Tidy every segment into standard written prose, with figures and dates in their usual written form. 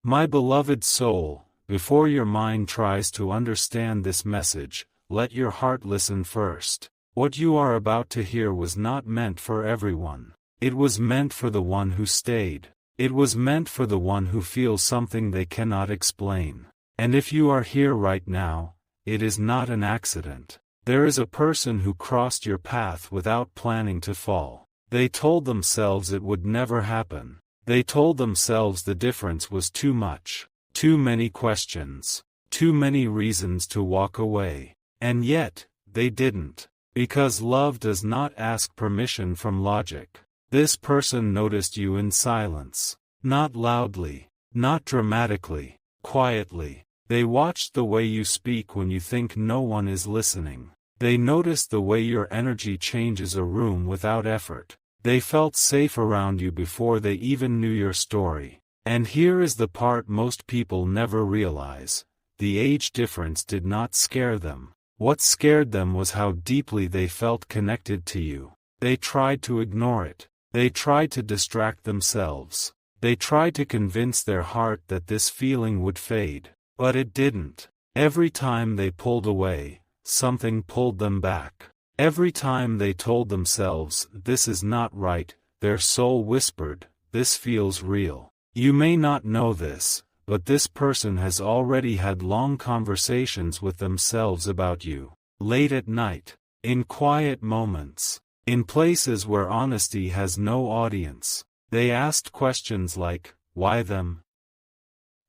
My beloved soul, before your mind tries to understand this message, let your heart listen first. What you are about to hear was not meant for everyone. It was meant for the one who stayed. It was meant for the one who feels something they cannot explain. And if you are here right now, it is not an accident. There is a person who crossed your path without planning to fall. They told themselves it would never happen. They told themselves the difference was too much. Too many questions. Too many reasons to walk away. And yet, they didn't. Because love does not ask permission from logic. This person noticed you in silence. Not loudly. Not dramatically. Quietly. They watched the way you speak when you think no one is listening. They noticed the way your energy changes a room without effort. They felt safe around you before they even knew your story. And here is the part most people never realize. The age difference did not scare them. What scared them was how deeply they felt connected to you. They tried to ignore it. They tried to distract themselves. They tried to convince their heart that this feeling would fade. But it didn't. Every time they pulled away, something pulled them back. Every time they told themselves, this is not right, their soul whispered, this feels real. You may not know this, but this person has already had long conversations with themselves about you. Late at night. In quiet moments. In places where honesty has no audience. They asked questions like, why them?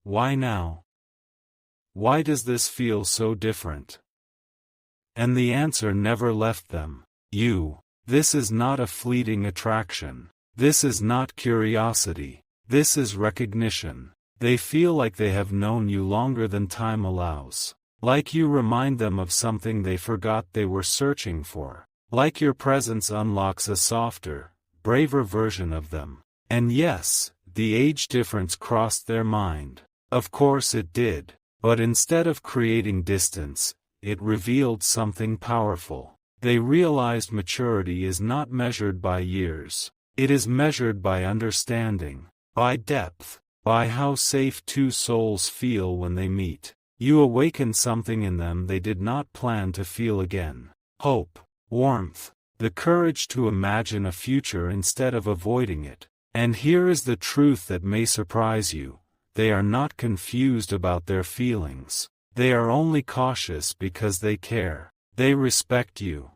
Why now? Why does this feel so different? And the answer never left them. You. This is not a fleeting attraction. This is not curiosity. This is recognition. They feel like they have known you longer than time allows. Like you remind them of something they forgot they were searching for. Like your presence unlocks a softer, braver version of them. And yes, the age difference crossed their mind. Of course it did. But instead of creating distance, it revealed something powerful. They realized maturity is not measured by years. It is measured by understanding, by depth, by how safe two souls feel when they meet. You awaken something in them they did not plan to feel again. Hope, warmth, the courage to imagine a future instead of avoiding it. And here is the truth that may surprise you. They are not confused about their feelings. They are only cautious because they care. They respect you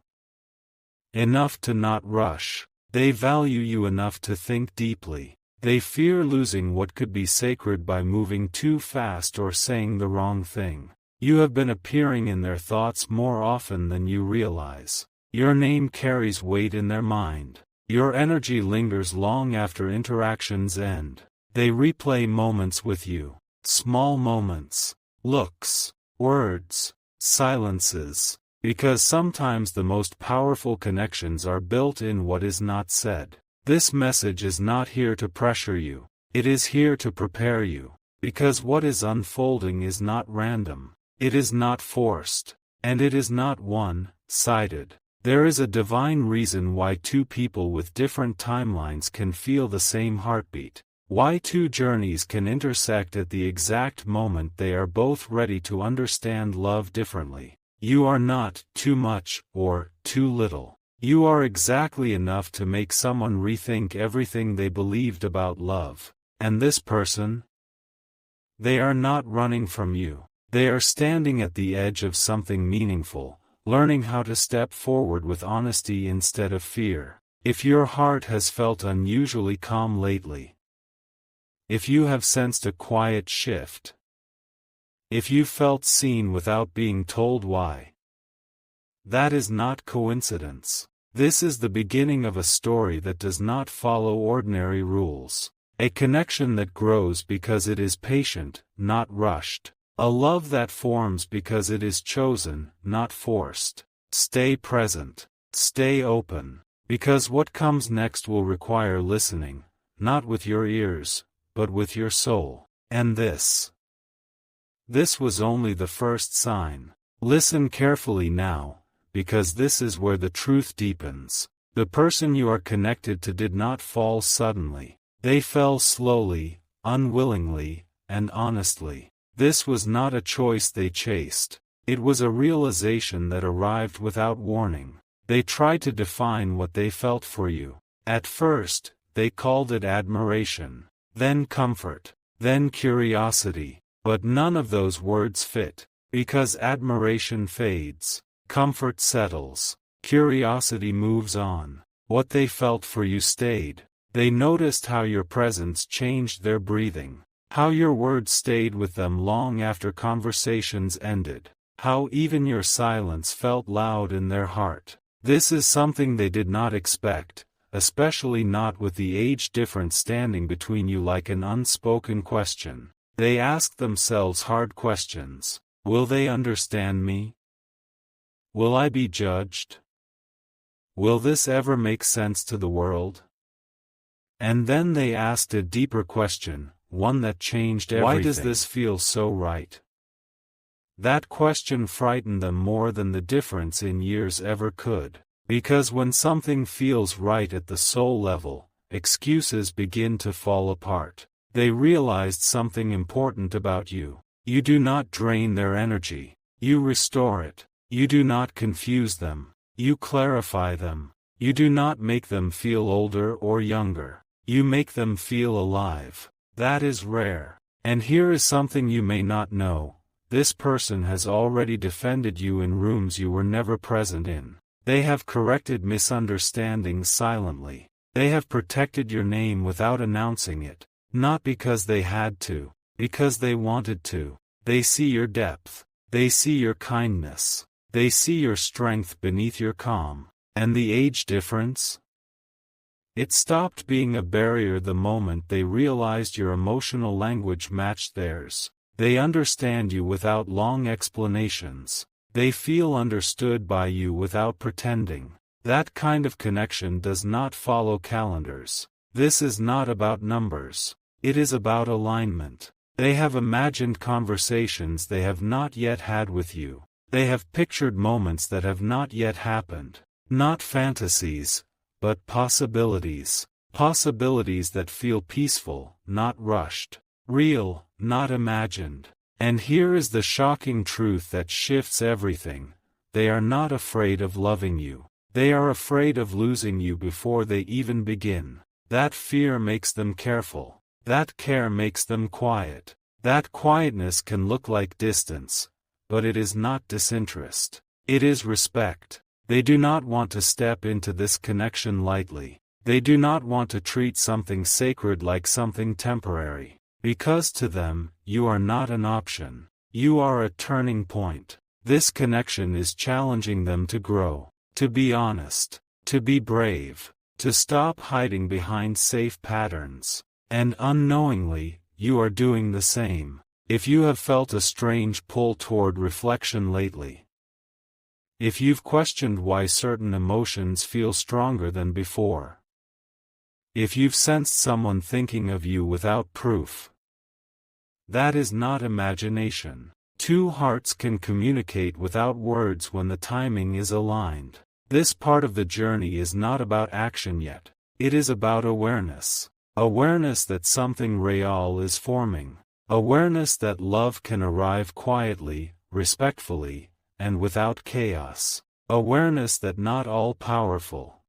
enough to not rush. They value you enough to think deeply. They fear losing what could be sacred by moving too fast or saying the wrong thing. You have been appearing in their thoughts more often than you realize. Your name carries weight in their mind. Your energy lingers long after interactions end. They replay moments with you. Small moments. Looks, words, silences, because sometimes the most powerful connections are built in what is not said. This message is not here to pressure you. It is here to prepare you, because what is unfolding is not random. It is not forced, and it is not one-sided. There is a divine reason why two people with different timelines can feel the same heartbeat. Why two journeys can intersect at the exact moment they are both ready to understand love differently. You are not too much or too little. You are exactly enough to make someone rethink everything they believed about love. And this person? They are not running from you. They are standing at the edge of something meaningful, learning how to step forward with honesty instead of fear. If your heart has felt unusually calm lately, if you have sensed a quiet shift, if you felt seen without being told why, that is not coincidence. This is the beginning of a story that does not follow ordinary rules. A connection that grows because it is patient, not rushed. A love that forms because it is chosen, not forced. Stay present. Stay open. Because what comes next will require listening, not with your ears, but with your soul. And this was only the first sign. Listen carefully now, because this is where the truth deepens. The person you are connected to did not fall suddenly. They fell slowly, unwillingly, and honestly. This was not a choice they chased. It was a realization that arrived without warning. They tried to define what they felt for you. At first, they called it admiration, then comfort, then curiosity. But none of those words fit. Because admiration fades, comfort settles, curiosity moves on. What they felt for you stayed. They noticed how your presence changed their breathing, how your words stayed with them long after conversations ended, how even your silence felt loud in their heart. This is something they did not expect, especially not with the age difference standing between you like an unspoken question. They asked themselves hard questions. Will they understand me? Will I be judged? Will this ever make sense to the world? And then they asked a deeper question, one that changed everything. Why does this feel so right? That question frightened them more than the difference in years ever could. Because when something feels right at the soul level, excuses begin to fall apart. They realized something important about you. You do not drain their energy. You restore it. You do not confuse them. You clarify them. You do not make them feel older or younger. You make them feel alive. That is rare. And here is something you may not know. This person has already defended you in rooms you were never present in. They have corrected misunderstandings silently. They have protected your name without announcing it. Not because they had to, because they wanted to. They see your depth. They see your kindness. They see your strength beneath your calm. And the age difference? It stopped being a barrier the moment they realized your emotional language matched theirs. They understand you without long explanations. They feel understood by you without pretending. That kind of connection does not follow calendars. This is not about numbers. It is about alignment. They have imagined conversations they have not yet had with you. They have pictured moments that have not yet happened. Not fantasies, but possibilities. Possibilities that feel peaceful, not rushed. Real, not imagined. And here is the shocking truth that shifts everything. They are not afraid of loving you. They are afraid of losing you before they even begin. That fear makes them careful. That care makes them quiet. That quietness can look like distance, but it is not disinterest. It is respect. They do not want to step into this connection lightly. They do not want to treat something sacred like something temporary. Because to them, you are not an option. You are a turning point. This connection is challenging them to grow, to be honest, to be brave, to stop hiding behind safe patterns. And unknowingly, you are doing the same. If you have felt a strange pull toward reflection lately, if you've questioned why certain emotions feel stronger than before, if you've sensed someone thinking of you without proof, that is not imagination. Two hearts can communicate without words when the timing is aligned. This part of the journey is not about action yet. It is about awareness. Awareness that something real is forming. Awareness that love can arrive quietly, respectfully, and without chaos. Awareness that not all powerful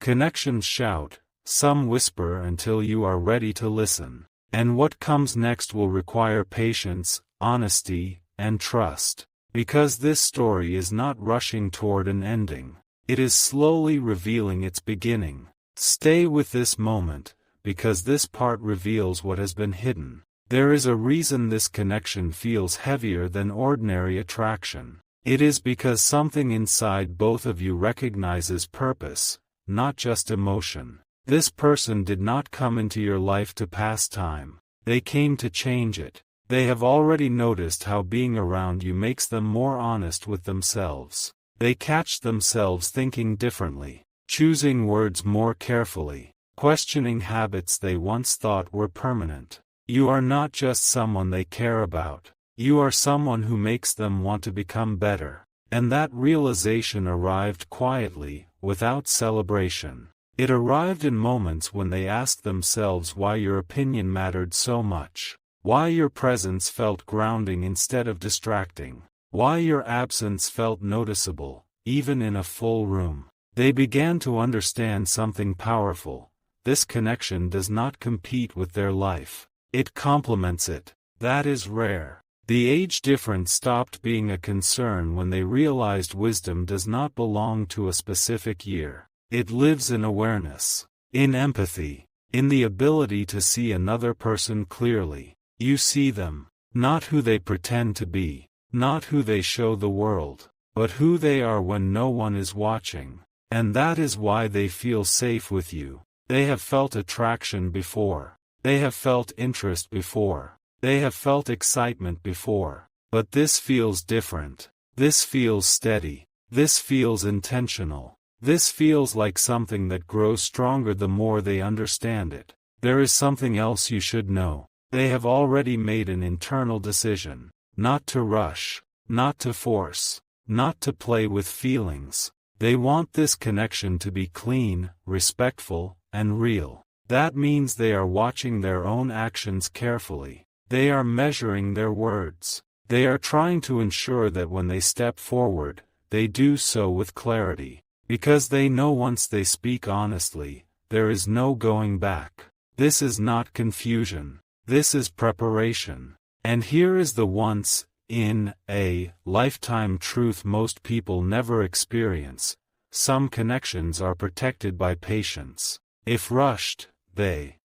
connections shout, some whisper until you are ready to listen. And what comes next will require patience, honesty, and trust. Because this story is not rushing toward an ending. It is slowly revealing its beginning. Stay with this moment, because this part reveals what has been hidden. There is a reason this connection feels heavier than ordinary attraction. It is because something inside both of you recognizes purpose, not just emotion. This person did not come into your life to pass time. They came to change it. They have already noticed how being around you makes them more honest with themselves. They catch themselves thinking differently, choosing words more carefully, questioning habits they once thought were permanent. You are not just someone they care about. You are someone who makes them want to become better. And that realization arrived quietly, without celebration. It arrived in moments when they asked themselves why your opinion mattered so much. Why your presence felt grounding instead of distracting. Why your absence felt noticeable, even in a full room. They began to understand something powerful. This connection does not compete with their life. It complements it. That is rare. The age difference stopped being a concern when they realized wisdom does not belong to a specific year. It lives in awareness, in empathy, in the ability to see another person clearly. You see them, not who they pretend to be, not who they show the world, but who they are when no one is watching. And that is why they feel safe with you. They have felt attraction before. They have felt interest before. They have felt excitement before. But this feels different. This feels steady. This feels intentional. This feels like something that grows stronger the more they understand it. There is something else you should know. They have already made an internal decision. Not to rush. Not to force. Not to play with feelings. They want this connection to be clean, respectful, and real. That means they are watching their own actions carefully. They are measuring their words. They are trying to ensure that when they step forward, they do so with clarity. Because they know once they speak honestly, there is no going back. This is not confusion. This is preparation. And here is the once in a lifetime truth most people never experience. Some connections are protected by patience. If rushed, they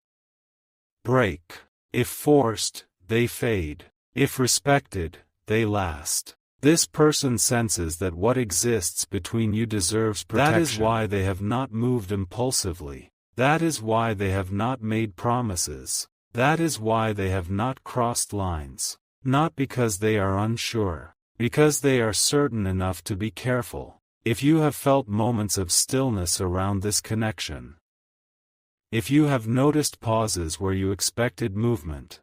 break. If forced, they fade. If respected, they last. This person senses that what exists between you deserves protection. That is why they have not moved impulsively. That is why they have not made promises. That is why they have not crossed lines. Not because they are unsure. Because they are certain enough to be careful. If you have felt moments of stillness around this connection, if you have noticed pauses where you expected movement,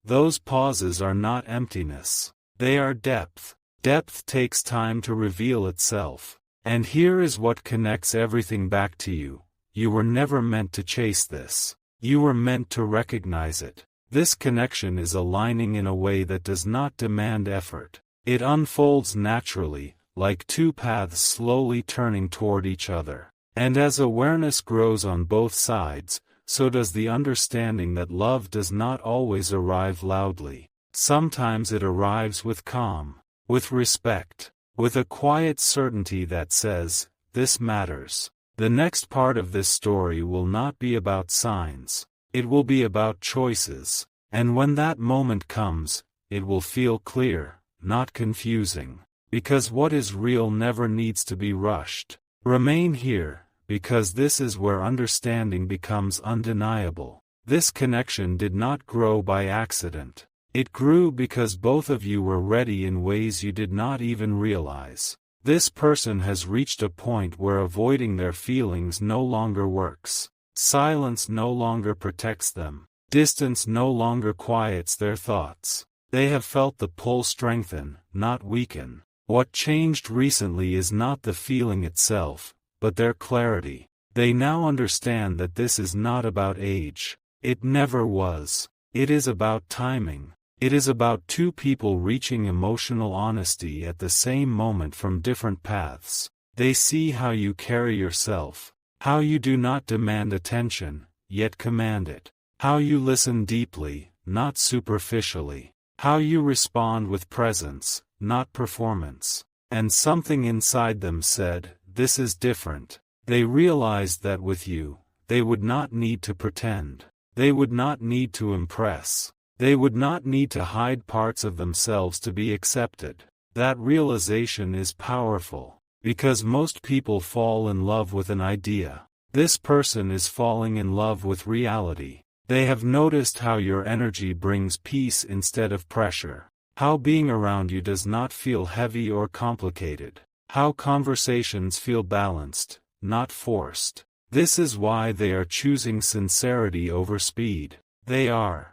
those pauses are not emptiness. They are depth. Depth takes time to reveal itself. And here is what connects everything back to you. You were never meant to chase this. You were meant to recognize it. This connection is aligning in a way that does not demand effort. It unfolds naturally, like two paths slowly turning toward each other. And as awareness grows on both sides, so does the understanding that love does not always arrive loudly. Sometimes it arrives with calm, with respect, with a quiet certainty that says, "This matters." The next part of this story will not be about signs. It will be about choices. And when that moment comes, it will feel clear, not confusing. Because what is real never needs to be rushed. Remain here, because this is where understanding becomes undeniable. This connection did not grow by accident. It grew because both of you were ready in ways you did not even realize. This person has reached a point where avoiding their feelings no longer works. Silence no longer protects them. Distance no longer quiets their thoughts. They have felt the pull strengthen, not weaken. What changed recently is not the feeling itself, but their clarity. They now understand that this is not about age. It never was. It is about timing. It is about two people reaching emotional honesty at the same moment from different paths. They see how you carry yourself, how you do not demand attention, yet command it, how you listen deeply, not superficially, how you respond with presence, not performance. And something inside them said, "This is different." They realized that with you, they would not need to pretend. They would not need to impress. They would not need to hide parts of themselves to be accepted. That realization is powerful, because most people fall in love with an idea. This person is falling in love with reality. They have noticed how your energy brings peace instead of pressure. How being around you does not feel heavy or complicated. How conversations feel balanced, not forced. This is why they are choosing sincerity over speed. They are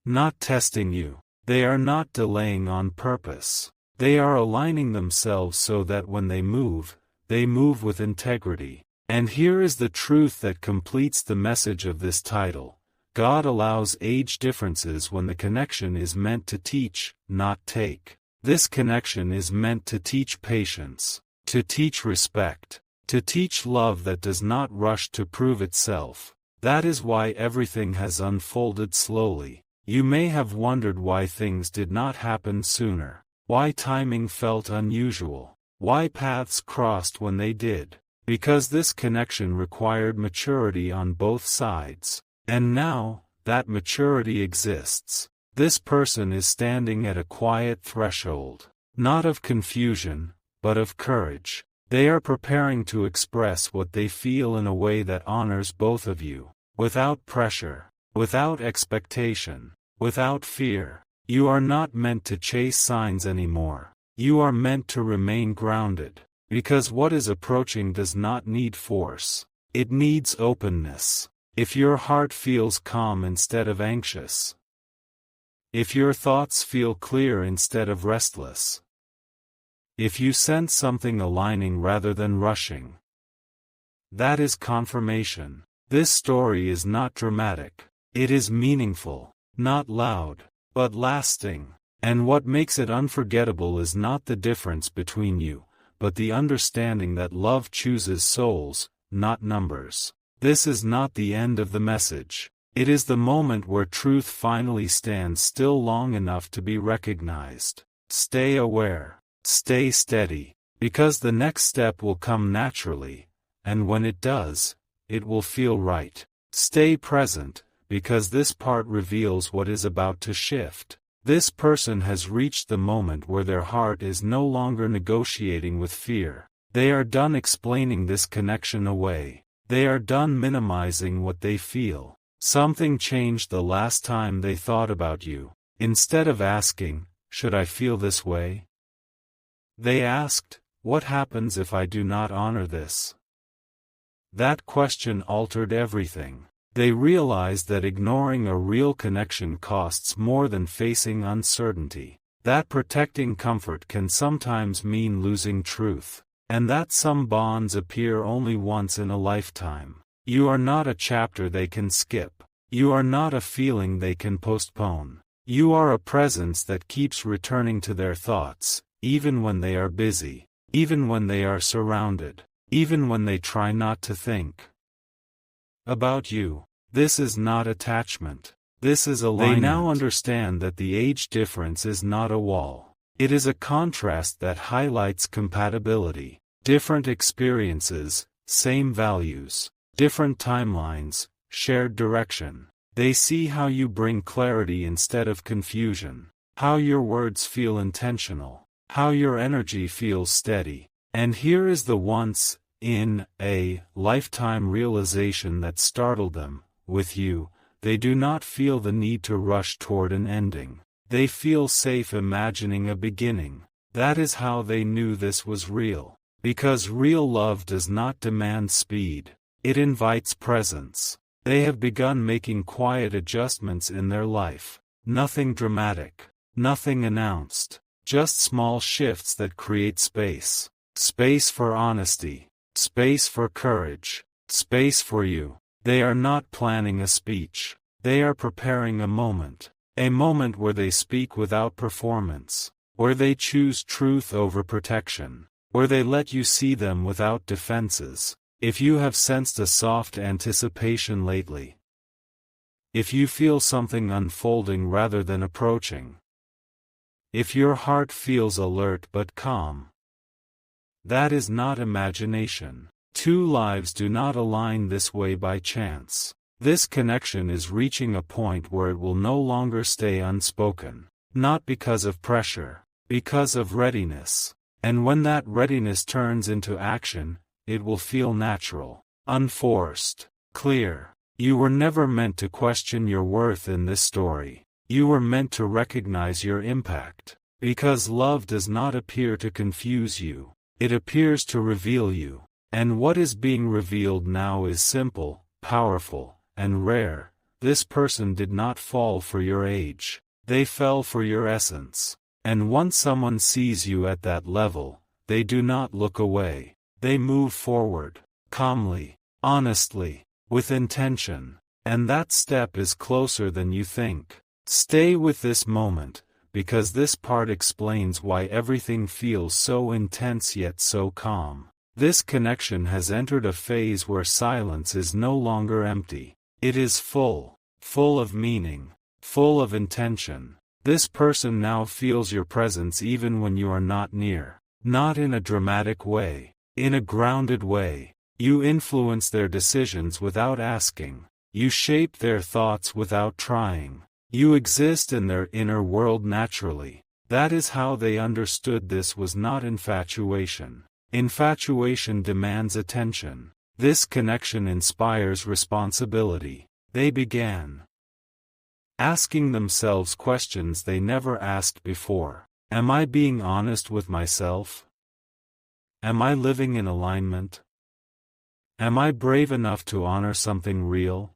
not testing you. They are not delaying on purpose. They are aligning themselves so that when they move with integrity. And here is the truth that completes the message of this title. God allows age differences when the connection is meant to teach, not take. This connection is meant to teach patience, to teach respect, to teach love that does not rush to prove itself. That is why everything has unfolded slowly. You may have wondered why things did not happen sooner, why timing felt unusual, why paths crossed when they did. Because this connection required maturity on both sides. And now, that maturity exists. This person is standing at a quiet threshold, not of confusion, but of courage. They are preparing to express what they feel in a way that honors both of you, without pressure, without expectation, without fear. You are not meant to chase signs anymore. You are meant to remain grounded, because what is approaching does not need force. It needs openness. If your heart feels calm instead of anxious, if your thoughts feel clear instead of restless, if you sense something aligning rather than rushing, that is confirmation. This story is not dramatic. It is meaningful, not loud, but lasting. And what makes it unforgettable is not the difference between you, but the understanding that love chooses souls, not numbers. This is not the end of the message. It is the moment where truth finally stands still long enough to be recognized. Stay aware. Stay steady. Because the next step will come naturally, and when it does, it will feel right. Stay present, because this part reveals what is about to shift. This person has reached the moment where their heart is no longer negotiating with fear. They are done explaining this connection away. They are done minimizing what they feel. Something changed the last time they thought about you. Instead of asking, "Should I feel this way?" they asked, "What happens if I do not honor this?" That question altered everything. They realized that ignoring a real connection costs more than facing uncertainty. That protecting comfort can sometimes mean losing truth. And that some bonds appear only once in a lifetime. You are not a chapter they can skip. You are not a feeling they can postpone. You are a presence that keeps returning to their thoughts, even when they are busy, even when they are surrounded, even when they try not to think about you. This is not attachment. This is alignment. They now understand that the age difference is not a wall. It is a contrast that highlights compatibility. Different experiences, same values. Different timelines, shared direction. They see how you bring clarity instead of confusion. How your words feel intentional. How your energy feels steady. And here is the once in a lifetime realization that startled them. With you, they do not feel the need to rush toward an ending. They feel safe imagining a beginning. That is how they knew this was real. Because real love does not demand speed. It invites presence. They have begun making quiet adjustments in their life. Nothing dramatic. Nothing announced. Just small shifts that create space. Space for honesty. Space for courage. Space for you. They are not planning a speech. They are preparing a moment. A moment where they speak without performance, where they choose truth over protection, where they let you see them without defenses. If you have sensed a soft anticipation lately, if you feel something unfolding rather than approaching, if your heart feels alert but calm, that is not imagination. Two lives do not align this way by chance. This connection is reaching a point where it will no longer stay unspoken. Not because of pressure, because of readiness. And when that readiness turns into action, it will feel natural, unforced, clear. You were never meant to question your worth in this story. You were meant to recognize your impact. Because love does not appear to confuse you. It appears to reveal you. And what is being revealed now is simple, powerful, and rare. This person did not fall for your age. They fell for your essence. And once someone sees you at that level, they do not look away. They move forward, calmly, honestly, with intention. And that step is closer than you think. Stay with this moment, because this part explains why everything feels so intense yet so calm. This connection has entered a phase where silence is no longer empty. It is full of meaning, full of intention. This person now feels your presence even when you are not near. Not in a dramatic way, in a grounded way. You influence their decisions without asking. You shape their thoughts without trying. You exist in their inner world naturally. That is how they understood this was not infatuation. Infatuation demands attention. This connection inspires responsibility. They began asking themselves questions they never asked before. Am I being honest with myself? Am I living in alignment? Am I brave enough to honor something real?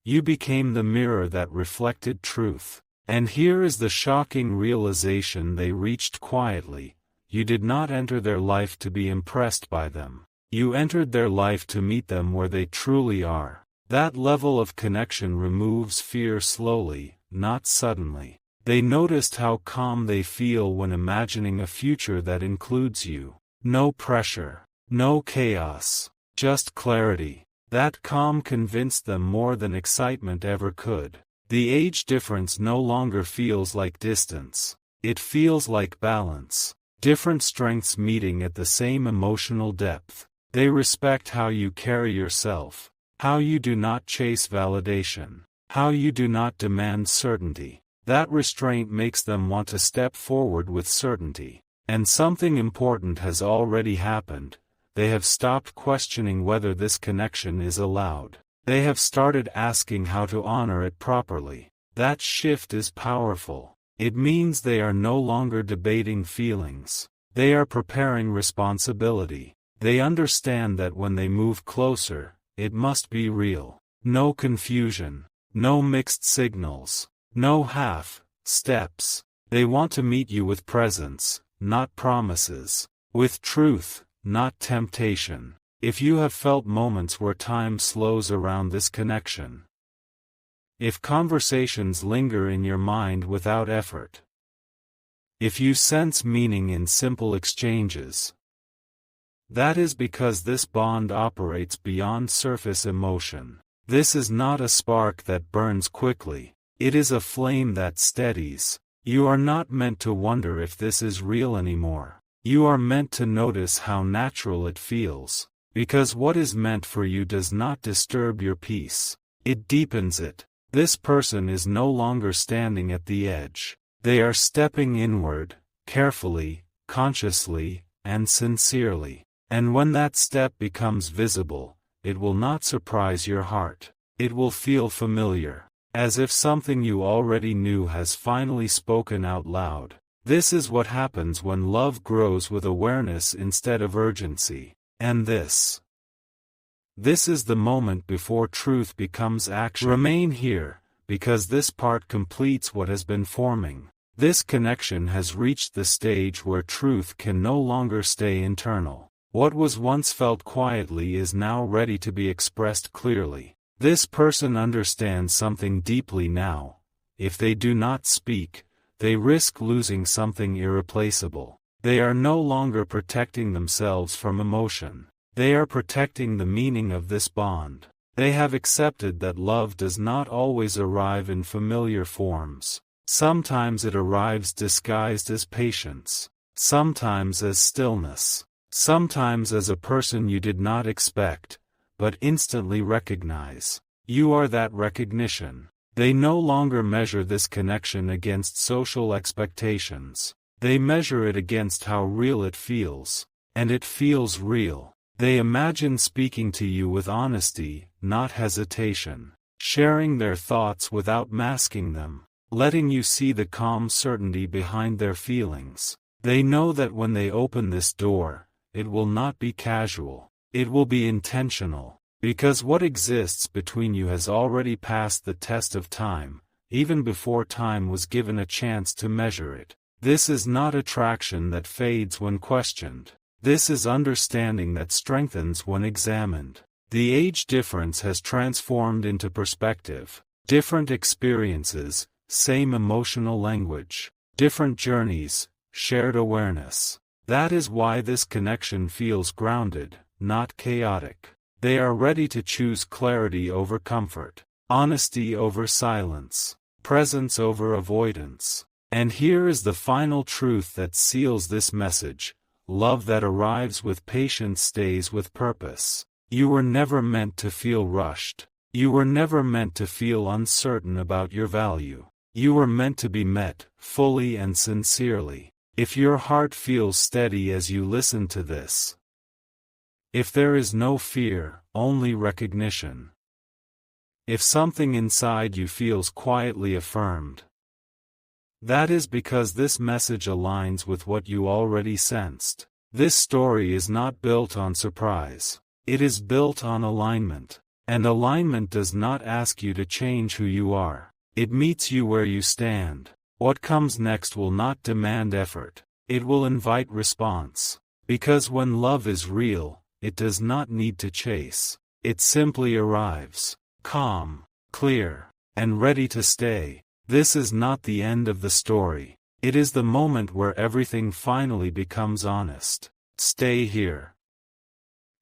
You became the mirror that reflected truth. And here is the shocking realization they reached quietly. You did not enter their life to be impressed by them. You entered their life to meet them where they truly are. That level of connection removes fear slowly, not suddenly. They noticed how calm they feel when imagining a future that includes you. No pressure, no chaos, just clarity. That calm convinced them more than excitement ever could. The age difference no longer feels like distance. It feels like balance. Different strengths meeting at the same emotional depth. They respect how you carry yourself, how you do not chase validation, how you do not demand certainty. That restraint makes them want to step forward with certainty. And something important has already happened. They have stopped questioning whether this connection is allowed. They have started asking how to honor it properly. That shift is powerful. It means they are no longer debating feelings. They are preparing responsibility. They understand that when they move closer, it must be real. No confusion, no mixed signals, no half-steps. They want to meet you with presence, not promises. With truth, not temptation. If you have felt moments where time slows around this connection. If conversations linger in your mind without effort. If you sense meaning in simple exchanges. That is because this bond operates beyond surface emotion. This is not a spark that burns quickly. It is a flame that steadies. You are not meant to wonder if this is real anymore. You are meant to notice how natural it feels. Because what is meant for you does not disturb your peace. It deepens it. This person is no longer standing at the edge. They are stepping inward, carefully, consciously, and sincerely. And when that step becomes visible, it will not surprise your heart. It will feel familiar, as if something you already knew has finally spoken out loud. This is what happens when love grows with awareness instead of urgency. And this is the moment before truth becomes action. Remain here, because this part completes what has been forming. This connection has reached the stage where truth can no longer stay internal. What was once felt quietly is now ready to be expressed clearly. This person understands something deeply now. If they do not speak, they risk losing something irreplaceable. They are no longer protecting themselves from emotion. They are protecting the meaning of this bond. They have accepted that love does not always arrive in familiar forms. Sometimes it arrives disguised as patience. Sometimes as stillness. Sometimes as a person you did not expect, but instantly recognize. You are that recognition. They no longer measure this connection against social expectations. They measure it against how real it feels. And it feels real. They imagine speaking to you with honesty, not hesitation. Sharing their thoughts without masking them. Letting you see the calm certainty behind their feelings. They know that when they open this door, it will not be casual. It will be intentional. Because what exists between you has already passed the test of time, even before time was given a chance to measure it. This is not attraction that fades when questioned. This is understanding that strengthens when examined. The age difference has transformed into perspective. Different experiences, same emotional language. Different journeys, shared awareness. That is why this connection feels grounded, not chaotic. They are ready to choose clarity over comfort, honesty over silence, presence over avoidance. And here is the final truth that seals this message: love that arrives with patience stays with purpose. You were never meant to feel rushed. You were never meant to feel uncertain about your value. You were meant to be met, fully and sincerely. If your heart feels steady as you listen to this, if there is no fear, only recognition, if something inside you feels quietly affirmed, that is because this message aligns with what you already sensed. This story is not built on surprise. It is built on alignment. And alignment does not ask you to change who you are. It meets you where you stand. What comes next will not demand effort. It will invite response. Because when love is real, it does not need to chase. It simply arrives, calm, clear, and ready to stay. This is not the end of the story. It is the moment where everything finally becomes honest. Stay here.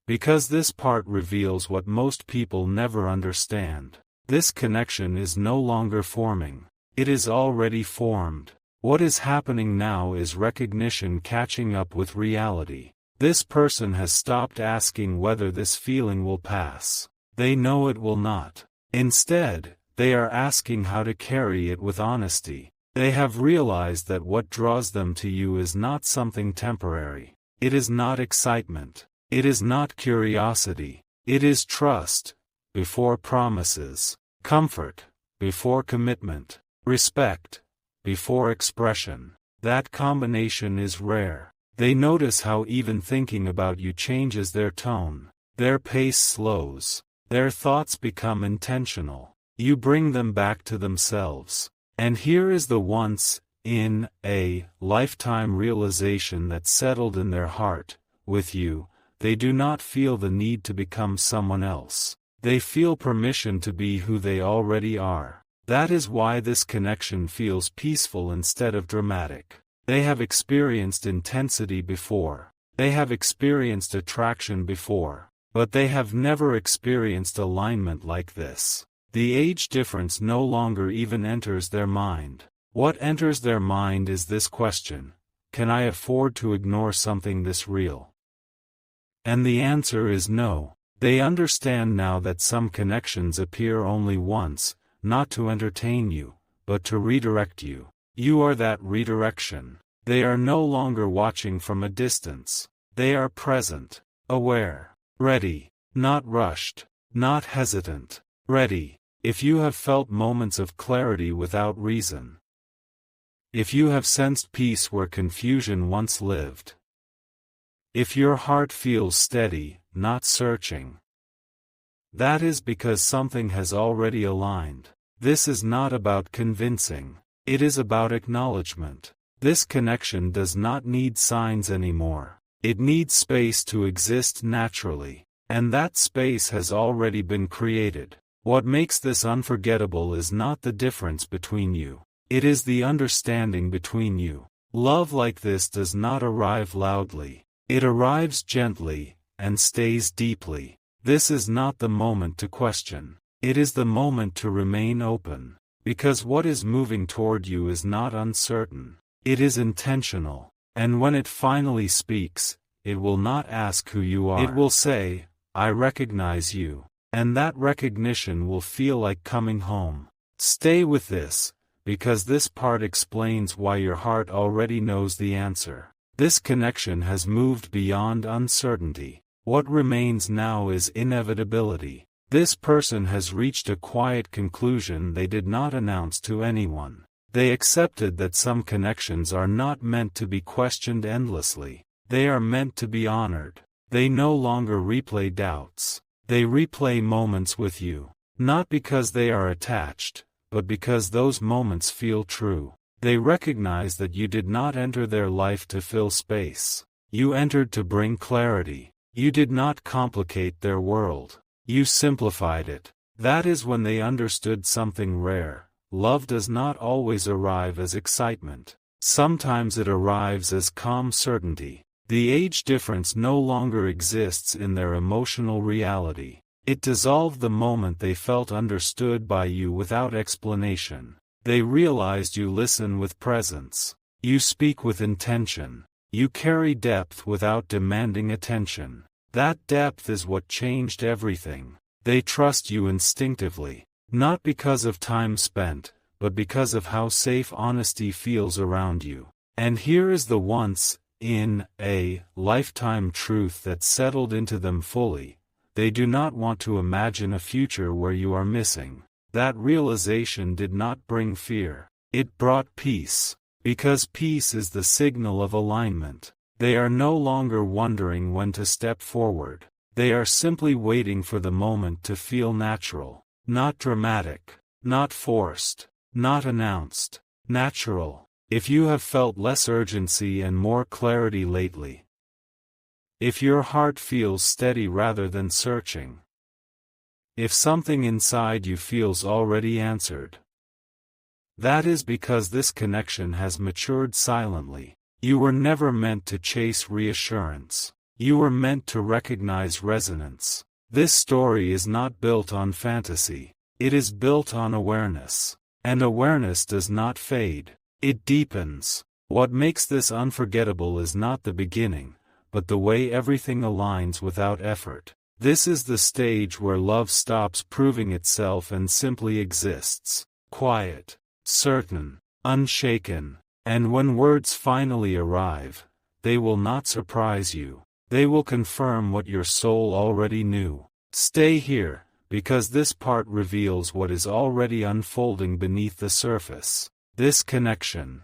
Because this part reveals what most people never understand. This connection is no longer forming. It is already formed. What is happening now is recognition catching up with reality. This person has stopped asking whether this feeling will pass. They know it will not. Instead, they are asking how to carry it with honesty. They have realized that what draws them to you is not something temporary. It is not excitement. It is not curiosity. It is trust, before promises, comfort, before commitment, respect, before expression. That combination is rare. They notice how even thinking about you changes their tone. Their pace slows. Their thoughts become intentional. You bring them back to themselves. And here is the once in a lifetime realization that settled in their heart: with you, they do not feel the need to become someone else. They feel permission to be who they already are. That is why this connection feels peaceful instead of dramatic. They have experienced intensity before. They have experienced attraction before. But they have never experienced alignment like this. The age difference no longer even enters their mind. What enters their mind is this question: can I afford to ignore something this real? And the answer is no. They understand now that some connections appear only once, not to entertain you, but to redirect you. You are that redirection. They are no longer watching from a distance. They are present, aware, ready, not rushed, not hesitant, ready. If you have felt moments of clarity without reason, if you have sensed peace where confusion once lived, if your heart feels steady, not searching, that is because something has already aligned. This is not about convincing. It is about acknowledgement. This connection does not need signs anymore. It needs space to exist naturally. And that space has already been created. What makes this unforgettable is not the difference between you. It is the understanding between you. Love like this does not arrive loudly. It arrives gently, and stays deeply. This is not the moment to question. It is the moment to remain open. Because what is moving toward you is not uncertain. It is intentional. And when it finally speaks, it will not ask who you are. It will say, I recognize you. And that recognition will feel like coming home. Stay with this, because this part explains why your heart already knows the answer. This connection has moved beyond uncertainty. What remains now is inevitability. This person has reached a quiet conclusion they did not announce to anyone. They accepted that some connections are not meant to be questioned endlessly. They are meant to be honored. They no longer replay doubts. They replay moments with you. Not because they are attached, but because those moments feel true. They recognize that you did not enter their life to fill space. You entered to bring clarity. You did not complicate their world. You simplified it. That is when they understood something rare. Love does not always arrive as excitement. Sometimes it arrives as calm certainty. The age difference no longer exists in their emotional reality. It dissolved the moment they felt understood by you without explanation. They realized you listen with presence. You speak with intention. You carry depth without demanding attention. That depth is what changed everything. They trust you instinctively, not because of time spent, but because of how safe honesty feels around you. And here is the once-in-a-lifetime truth that settled into them fully. They do not want to imagine a future where you are missing. That realization did not bring fear. It brought peace. Because peace is the signal of alignment. They are no longer wondering when to step forward. They are simply waiting for the moment to feel natural. Not dramatic. Not forced. Not announced. Natural. If you have felt less urgency and more clarity lately. If your heart feels steady rather than searching. If something inside you feels already answered. That is because this connection has matured silently. You were never meant to chase reassurance. You were meant to recognize resonance. This story is not built on fantasy. It is built on awareness. And awareness does not fade. It deepens. What makes this unforgettable is not the beginning, but the way everything aligns without effort. This is the stage where love stops proving itself and simply exists. Quiet, certain, unshaken. And when words finally arrive, they will not surprise you. They will confirm what your soul already knew. Stay here, because this part reveals what is already unfolding beneath the surface. This connection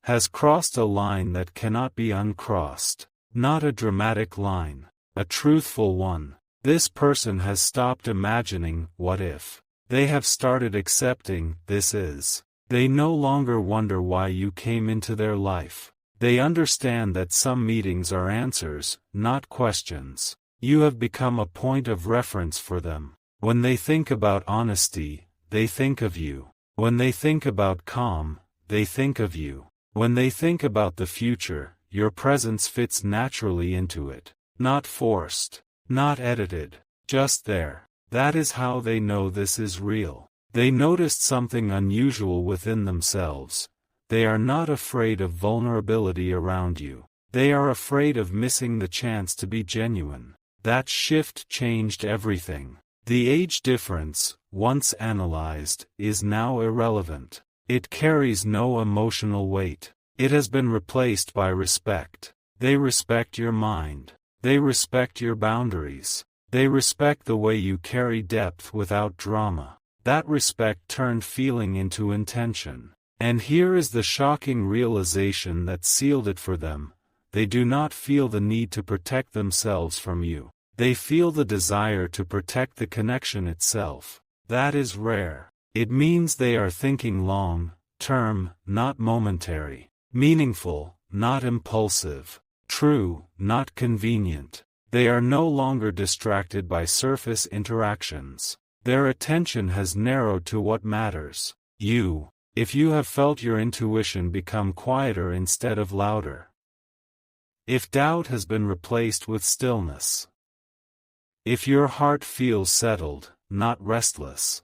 has crossed a line that cannot be uncrossed. Not a dramatic line, a truthful one. This person has stopped imagining, what if? They have started accepting, this is. They no longer wonder why you came into their life. They understand that some meetings are answers, not questions. You have become a point of reference for them. When they think about honesty, they think of you. When they think about calm, they think of you. When they think about the future, your presence fits naturally into it. Not forced, not edited, just there. That is how they know this is real. They noticed something unusual within themselves. They are not afraid of vulnerability around you. They are afraid of missing the chance to be genuine. That shift changed everything. The age difference, once analyzed, is now irrelevant. It carries no emotional weight. It has been replaced by respect. They respect your mind. They respect your boundaries. They respect the way you carry depth without drama. That respect turned feeling into intention. And here is the shocking realization that sealed it for them. They do not feel the need to protect themselves from you. They feel the desire to protect the connection itself. That is rare. It means they are thinking long-term, not momentary. Meaningful, not impulsive. True, not convenient. They are no longer distracted by surface interactions. Their attention has narrowed to what matters. You. If you have felt your intuition become quieter instead of louder. If doubt has been replaced with stillness. If your heart feels settled, not restless.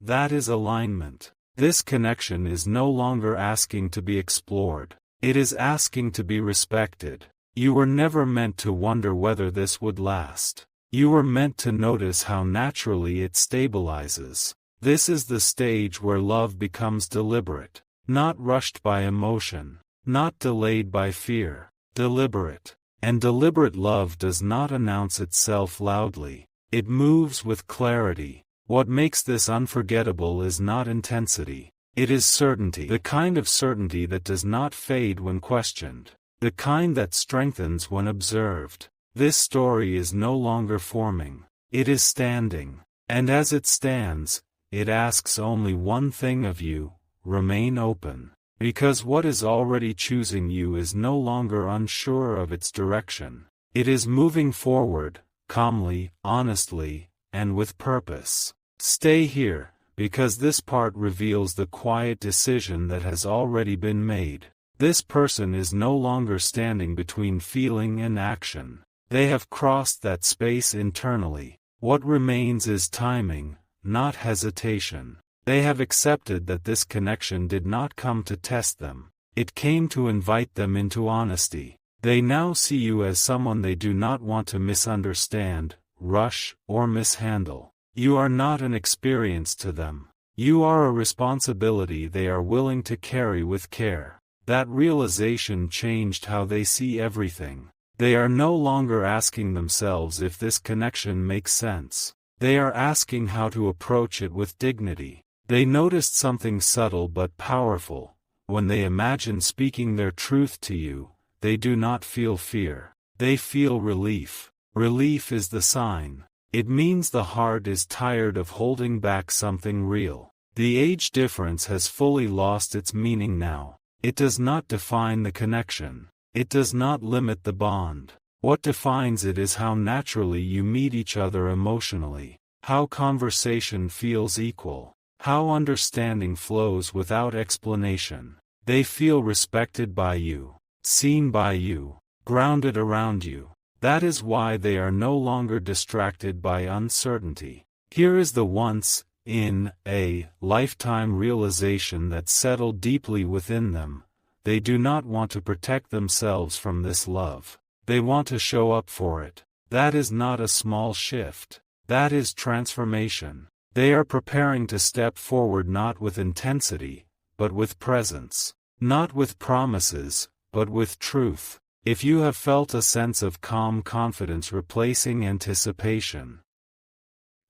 That is alignment. This connection is no longer asking to be explored. It is asking to be respected. You were never meant to wonder whether this would last. You were meant to notice how naturally it stabilizes. This is the stage where love becomes deliberate, not rushed by emotion, not delayed by fear, deliberate. And deliberate love does not announce itself loudly. It moves with clarity. What makes this unforgettable is not intensity. It is certainty. The kind of certainty that does not fade when questioned. The kind that strengthens when observed. This story is no longer forming. It is standing. And as it stands, it asks only one thing of you: remain open. Because what is already choosing you is no longer unsure of its direction. It is moving forward, calmly, honestly, and with purpose. Stay here, because this part reveals the quiet decision that has already been made. This person is no longer standing between feeling and action. They have crossed that space internally. What remains is timing, not hesitation. They have accepted that this connection did not come to test them. It came to invite them into honesty. They now see you as someone they do not want to misunderstand, rush, or mishandle. You are not an experience to them. You are a responsibility they are willing to carry with care. That realization changed how they see everything. They are no longer asking themselves if this connection makes sense. They are asking how to approach it with dignity. They noticed something subtle but powerful. When they imagine speaking their truth to you, they do not feel fear. They feel relief. Relief is the sign. It means the heart is tired of holding back something real. The age difference has fully lost its meaning now. It does not define the connection. It does not limit the bond. What defines it is how naturally you meet each other emotionally, how conversation feels equal, how understanding flows without explanation. They feel respected by you, seen by you, grounded around you. That is why they are no longer distracted by uncertainty. Here is the once-in-a-lifetime realization that settled deeply within them. They do not want to protect themselves from this love. They want to show up for it. That is not a small shift. That is transformation. They are preparing to step forward not with intensity, but with presence. Not with promises, but with truth. If you have felt a sense of calm confidence replacing anticipation,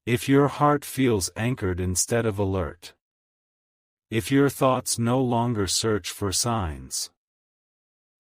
if your heart feels anchored instead of alert, if your thoughts no longer search for signs,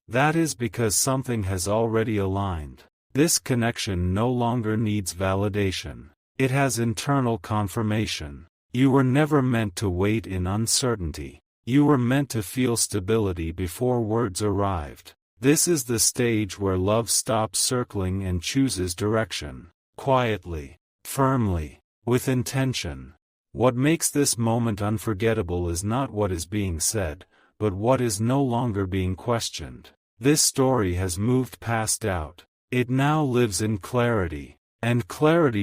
that is because something has already aligned. This connection no longer needs validation. It has internal confirmation. You were never meant to wait in uncertainty. You were meant to feel stability before words arrived. This is the stage where love stops circling and chooses direction. Quietly, firmly, with intention. What makes this moment unforgettable is not what is being said, but what is no longer being questioned. This story has moved past doubt. It now lives in clarity. And clarity